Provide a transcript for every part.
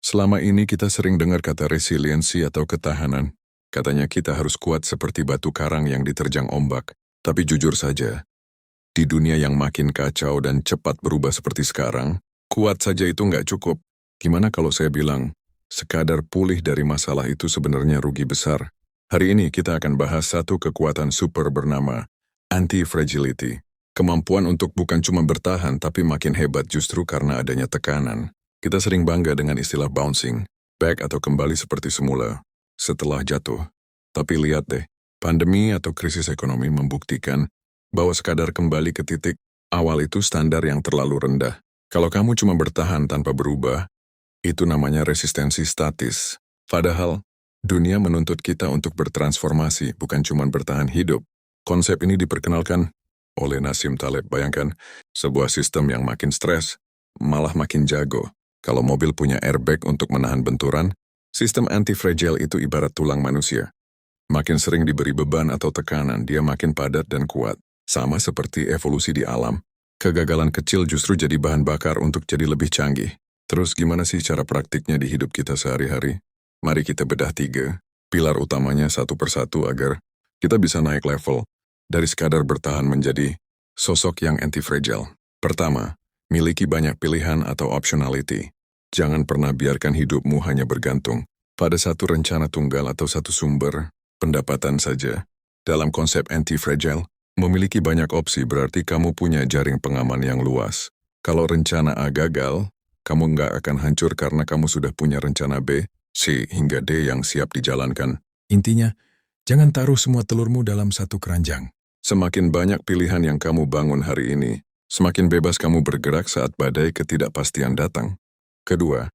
Selama ini kita sering dengar kata resiliensi atau ketahanan. Katanya kita harus kuat seperti batu karang yang diterjang ombak. Tapi jujur saja, di dunia yang makin kacau dan cepat berubah seperti sekarang, kuat saja itu nggak cukup. Gimana kalau saya bilang, sekadar pulih dari masalah itu sebenarnya rugi besar. Hari ini kita akan bahas satu kekuatan super bernama anti-fragility. Kemampuan untuk bukan cuma bertahan tapi makin hebat justru karena adanya tekanan. Kita sering bangga dengan istilah bouncing back atau kembali seperti semula setelah jatuh. Tapi lihat deh, pandemi atau krisis ekonomi membuktikan bahwa sekadar kembali ke titik awal itu standar yang terlalu rendah. Kalau kamu cuma bertahan tanpa berubah, itu namanya resistensi statis. Padahal, dunia menuntut kita untuk bertransformasi, bukan cuma bertahan hidup. Konsep ini diperkenalkan oleh Nassim Taleb. Bayangkan, sebuah sistem yang makin stres, malah makin jago. Kalau mobil punya airbag untuk menahan benturan, sistem anti-fragile itu ibarat tulang manusia. Makin sering diberi beban atau tekanan, dia makin padat dan kuat. Sama seperti evolusi di alam. Kegagalan kecil justru jadi bahan bakar untuk jadi lebih canggih. Terus gimana sih cara praktiknya di hidup kita sehari-hari? Mari kita bedah 3 pilar utamanya satu persatu agar kita bisa naik level dari sekadar bertahan menjadi sosok yang anti-fragile. Pertama, miliki banyak pilihan atau optionality. Jangan pernah biarkan hidupmu hanya bergantung pada satu rencana tunggal atau satu sumber pendapatan saja. Dalam konsep anti-fragile, memiliki banyak opsi berarti kamu punya jaring pengaman yang luas. Kalau rencana A gagal, kamu nggak akan hancur karena kamu sudah punya rencana B, C, hingga D yang siap dijalankan. Intinya, jangan taruh semua telurmu dalam satu keranjang. Semakin banyak pilihan yang kamu bangun hari ini, semakin bebas kamu bergerak saat badai ketidakpastian datang. Kedua,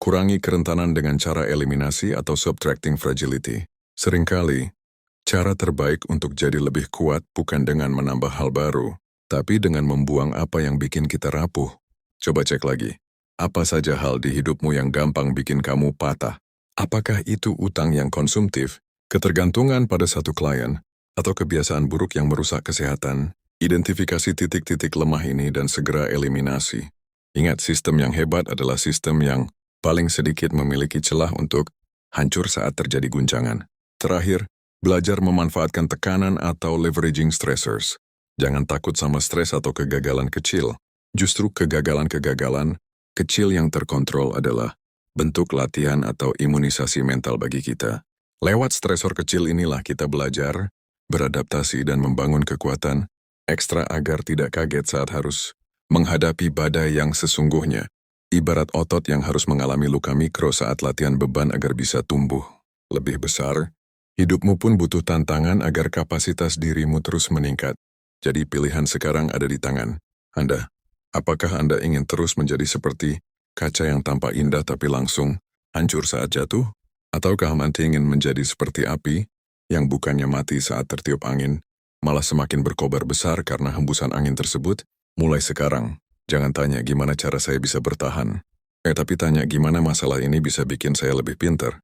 kurangi kerentanan dengan cara eliminasi atau subtracting fragility. Seringkali, cara terbaik untuk jadi lebih kuat bukan dengan menambah hal baru, tapi dengan membuang apa yang bikin kita rapuh. Coba cek lagi. Apa saja hal di hidupmu yang gampang bikin kamu patah? Apakah itu utang yang konsumtif, ketergantungan pada satu klien, atau kebiasaan buruk yang merusak kesehatan? Identifikasi titik-titik lemah ini dan segera eliminasi. Ingat, sistem yang hebat adalah sistem yang paling sedikit memiliki celah untuk hancur saat terjadi guncangan. Terakhir, belajar memanfaatkan tekanan atau leveraging stressors. Jangan takut sama stres atau kegagalan kecil. Justru kegagalan-kegagalan kecil yang terkontrol adalah bentuk latihan atau imunisasi mental bagi kita. Lewat stresor kecil inilah kita belajar, beradaptasi dan membangun kekuatan ekstra agar tidak kaget saat harus menghadapi badai yang sesungguhnya. Ibarat otot yang harus mengalami luka mikro saat latihan beban agar bisa tumbuh lebih besar, hidupmu pun butuh tantangan agar kapasitas dirimu terus meningkat. Jadi pilihan sekarang ada di tangan Anda. Apakah Anda ingin terus menjadi seperti kaca yang tampak indah tapi langsung hancur saat jatuh? Ataukah Anda ingin menjadi seperti api yang bukannya mati saat tertiup angin, malah semakin berkobar besar karena hembusan angin tersebut? Mulai sekarang, jangan tanya gimana cara saya bisa bertahan. Tapi tanya gimana masalah ini bisa bikin saya lebih pintar.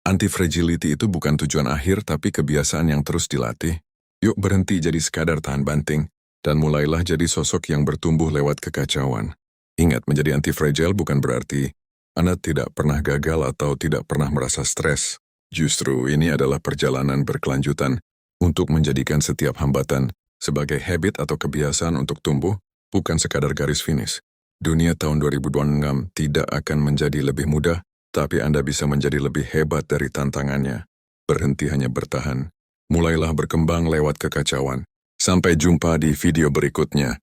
Anti-fragility itu bukan tujuan akhir tapi kebiasaan yang terus dilatih. Yuk berhenti jadi sekadar tahan banting, dan mulailah jadi sosok yang bertumbuh lewat kekacauan. Ingat, menjadi anti-fragile bukan berarti Anda tidak pernah gagal atau tidak pernah merasa stres. Justru ini adalah perjalanan berkelanjutan untuk menjadikan setiap hambatan sebagai habit atau kebiasaan untuk tumbuh, bukan sekadar garis finish. Dunia tahun 2026 tidak akan menjadi lebih mudah, tapi Anda bisa menjadi lebih hebat dari tantangannya. Berhenti hanya bertahan. Mulailah berkembang lewat kekacauan. Sampai jumpa di video berikutnya.